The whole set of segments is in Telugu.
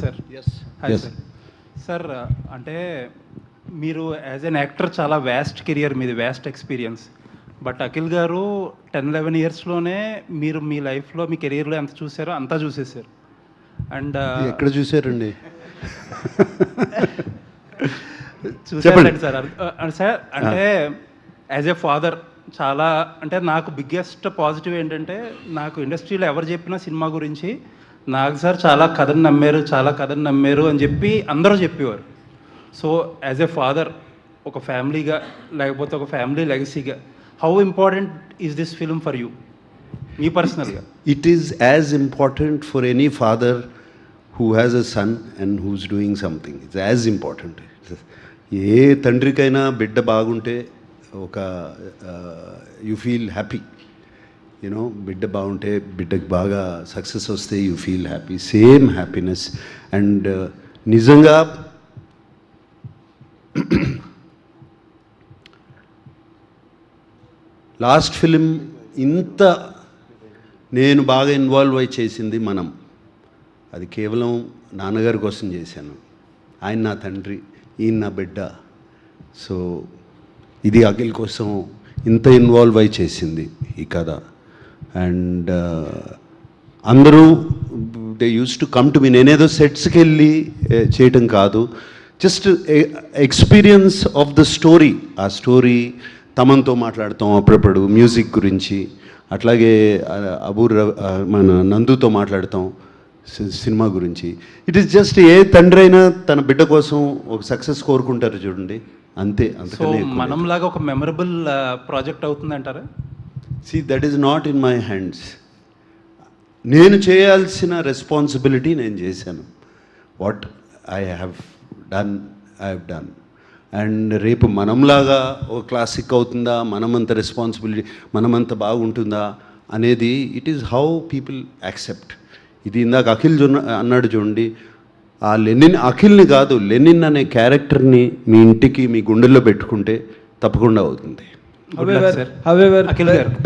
Sir hi sir. సార్ అంటే మీరు యాజ్ ఎన్ యాక్టర్ చాలా వ్యాస్ట్ కెరియర్ మీది, వ్యాస్ట్ ఎక్స్పీరియన్స్. బట్ అఖిల్ గారు 10-11 ఇయర్స్లోనే మీరు మీ లైఫ్లో మీ కెరియర్లో ఎంత చూసారో అంతా చూసేసారు. అండ్ ఎక్కడ చూసారండి? చూసారండి సార్. సార్ అంటే యాజ్ ఎ ఫాదర్ చాలా అంటే నాకు బిగ్గెస్ట్ పాజిటివ్ ఏంటంటే, నాకు ఇండస్ట్రీలో ఎవరు చెప్పినా సినిమా గురించి నాకు సార్ చాలా కథను నమ్మారు అని చెప్పి అందరూ చెప్పేవారు. సో యాజ్ ఎ ఫాదర్, ఒక ఫ్యామిలీగా లేకపోతే ఒక ఫ్యామిలీ లెగసీగా, how important is this film for you, మీ పర్సనల్గా? It is as important for any father who has a son and who's doing something. It's as important. ఏ తండ్రికైనా బిడ్డ బాగుంటే ఒక యు ఫీల్ హ్యాపీ. యూనో, బిడ్డ బాగుంటే, బిడ్డకి బాగా సక్సెస్ వస్తే you feel happy, same happiness. And నిజంగా లాస్ట్ ఫిలిం ఇంత నేను బాగా ఇన్వాల్వ్ అయి చేసింది అది కేవలం నాన్నగారి కోసం చేశాను. ఆయన నా తండ్రి, ఈయన నా బిడ్డ. సో ఇది అఖిల్ కోసం ఇంత ఇన్వాల్వ్ అయి చేసింది ఈ కథ. అండ్ అందరూ they use to come to me. నేనేదో సెట్స్కి వెళ్ళి చేయటం కాదు, just experience of the story. ఆ స్టోరీ తమన్తో మాట్లాడతాం అప్పుడప్పుడు మ్యూజిక్ గురించి, అట్లాగే మన నందుతో మాట్లాడతాం సినిమా గురించి. ఇట్ ఈస్ జస్ట్ ఏ తండ్రి అయినా తన బిడ్డ కోసం ఒక సక్సెస్ కోరుకుంటారు చూడండి, అంతే. అంతకనే మనంలాగా ఒక మెమరబుల్ ప్రాజెక్ట్ అవుతుంది అంటారా? See, that is not in my hands. నేను చేయాల్సిన రెస్పాన్సిబిలిటీ నేను చేశాను. What I have done. And రేపు మనంలాగా ఒక క్లాసిక్ అవుతుందా, మనమంత రెస్పాన్సిబిలిటీ, మనమంత బాగుంటుందా అనేది it is how people accept. ఇది ఇందాక అఖిల్ అన్నాడు చూడండి, ఆ అఖిల్ని కాదు, లెనిన్ అనే క్యారెక్టర్ని మీ ఇంటికి, మీ గుండెల్లో పెట్టుకుంటే తప్పకుండా అవుతుంది. However,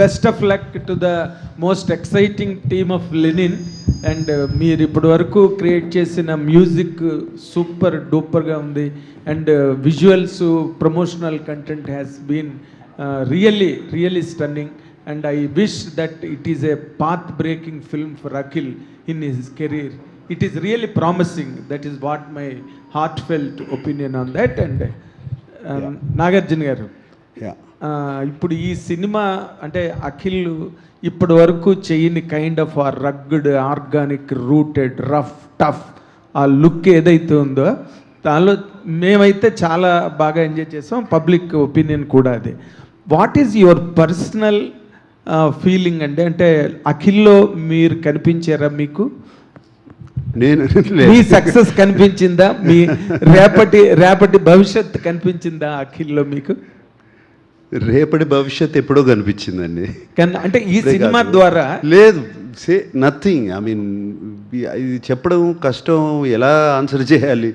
best of luck to the most exciting team of Lenin. And మీరు ఇప్పటి వరకు క్రియేట్ చేసిన మ్యూజిక్ సూపర్ డూపర్గా ఉంది. And visuals, promotional content has been really stunning. And I wish that it is a path breaking film for Akhil in his career. It is really promising. That is what my heart felt opinion on that. And Nagarjuna garu, ఇప్పుడు ఈ సినిమా అంటే అఖిల్ ఇప్పటి వరకు చేయని కైండ్ ఆఫ్ ఆ rugged, organic, rooted, rough, tough ఆ లుక్ ఏదైతే ఉందో దానిలో మేమైతే చాలా బాగా ఎంజాయ్ చేసాం. పబ్లిక్ ఒపీనియన్ కూడా అదే. What is your personal feeling అంటే అఖిల్లో మీరు కనిపించారా? మీకు మీ సక్సెస్ కనిపించిందా? మీ రేపటి భవిష్యత్తు కనిపించిందా అఖిల్లో మీకు? రేపటి భవిష్యత్ ఎప్పుడో కనిపించిందండి. అంటే ఈ సినిమా ద్వారా లేదు, సే నథింగ్. ఐ మీన్, ఇది చెప్పడం కష్టం, ఎలా ఆన్సర్ చేయాలి.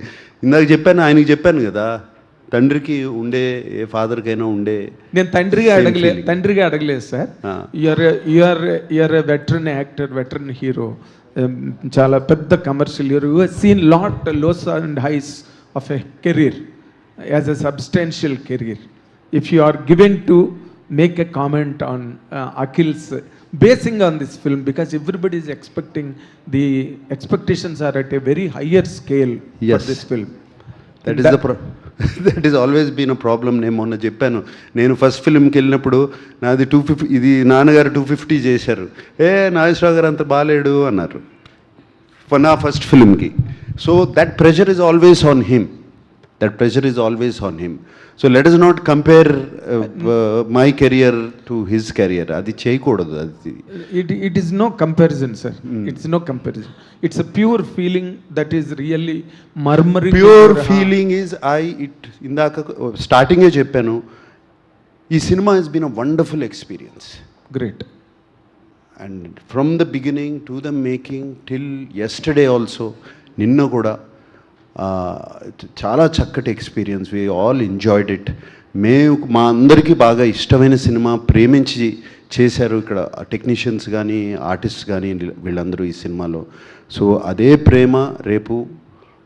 ఇందాక చెప్పాను, ఆయనకి చెప్పాను కదా, తండ్రికి ఉండే, ఏ ఫాదర్కైనా ఉండే. నేను తండ్రిగా అడగలేదు sir. You're a veteran actor, veteran hero, చాలా పెద్ద commercial hero. You seen lot lows and highs of a career as a substantial career. If you are given to make a comment on Akhil's basing on this film, because everybody is expecting, the expectations are at a very higher scale. Yes. For this film. That is that is always been a problem. నేను మొన్న చెప్పాను, నేను ఫస్ట్ ఫిల్మ్కి వెళ్ళినప్పుడు నాది 250, ఇది నాన్నగారు 250 చేశారు. నాగేశ్వరరావు గారు అంత బాగాలేడు అన్నారు నా ఫస్ట్ ఫిల్మ్కి. So that pressure is always on him. So let us not compare my career to his career. Adi cheyakudadu. It is no comparison, sir. It's no comparison. It's a pure feeling that is really murmuring. Pure feeling is indaka starting e cheppanu, ee cinema has been a wonderful experience. Great. And from the beginning to the making till yesterday also, ninna kuda చాలా చక్కటి experience. We all enjoyed it. మా అందరికీ బాగా ఇష్టమైన సినిమా, ప్రేమించి చేశారు ఇక్కడ టెక్నీషియన్స్ కానీ, ఆర్టిస్ట్ కానీ, వీళ్ళందరూ ఈ సినిమాలో. సో అదే ప్రేమ రేపు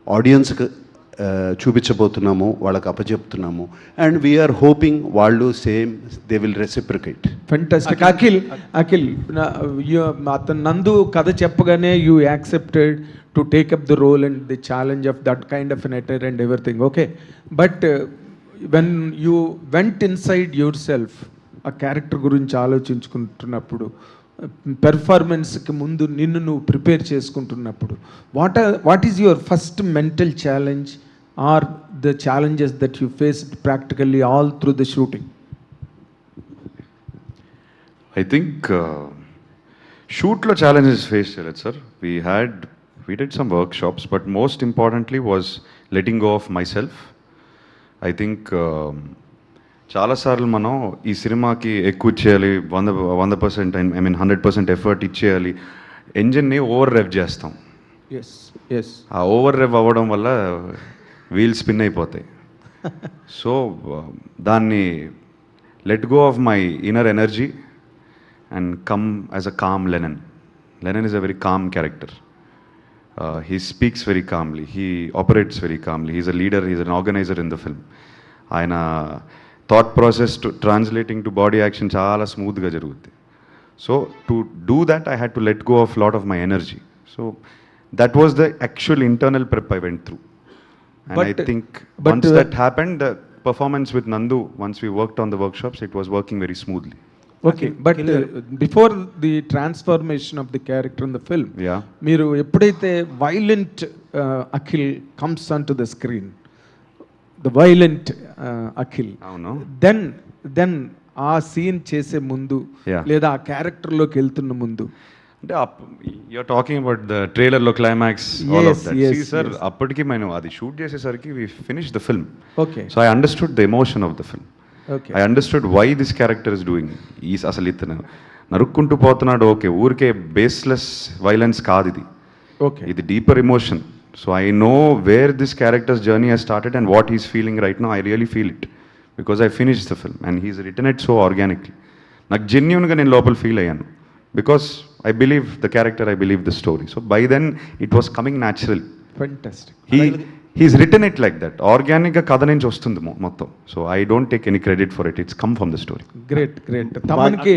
ఆడియన్స్కి చూపించబోతున్నాము, వాళ్ళకి అప్పచెప్తున్నాము. అండ్ వీఆర్ హోపింగ్ వాళ్ళు same they will reciprocate. Fantastic. Akhil అతను నందు కథ చెప్పగానే you accepted to take up the role and the challenge of that kind of an eater and everything, okay. But when you went inside yourself, ఆ క్యారెక్టర్ గురించి ఆలోచించుకుంటున్నప్పుడు, పెర్ఫార్మెన్స్కి ముందు నిన్ను నువ్వు ప్రిపేర్ చేసుకుంటున్నప్పుడు, what is your first mental challenge or the challenges that you faced practically all through the shooting? I think షూట్లో ఛాలెంజెస్ ఫేస్ చేయలేదు sir. We did some workshops, but most importantly was letting go of myself. I think చాలాసార్లు మనం ఈ సినిమాకి ఎక్కువ ఇచ్చేయాలి, 100% ఐ మీన్ 100% ఎఫర్ట్ ఇచ్చేయాలి, ఎంజిన్ని ఓవర్ రెవ్ చేస్తాం. ఆ ఓవర్ రెవ్ అవ్వడం వల్ల వీల్ స్పిన్ అయిపోతాయి. సో దాన్ని let go of my inner energy and come as a calm Lennon. Lennon is a very calm character. He speaks very calmly. He operates very calmly. He's a leader. He's an organizer in the film. ఆయన thought process to translating to body action చాలా స్మూత్గా జరుగుద్ది. So to do that I had to let go of lot of my energy. So that was the actual internal prep I went through. And I think once that happened, the performance with Nandu, once we worked on the workshops, it was working very smoothly. Okay, but before the transformation of the character in the film, మీరు ఎప్పుడైతే violent Akhil comes on to the screen, the violent Akhil, then ఆ సీన్ చేసే ముందు లేదా ఆ క్యారెక్టర్లోకి వెళ్తున్న ముందు, అంటే యూఆర్ టాకింగ్ అబౌట్ ద ట్రైలర్లో climax, all of that. See sir, అప్పటికి మనం అది షూట్ చేసేసరికి we finish the film. Okay, so I understood the emotion of the film. I understood why this character is doing. అసలు ఇతను నరుక్కుంటూ పోతున్నాడు, ఓకే, ఊరికే బేస్లెస్ వైలెన్స్ కాదు ఇది, ఓకే, ఇది deeper emotion. So I know where this character's journey has started and what he's feeling right now. I really feel it because I finish the film and he's written it so organically. నాకు జెన్యున్గా నేను లోపల ఫీల్ అయ్యాను because I believe the character, I believe the story. So by then it was coming natural. Fantastic. He's written it like that. ఆర్గానిక్గా కథ నుంచి వస్తుంది మొత్తం. So I don't take any credit for it. It's come from the story. Great. తమన్కి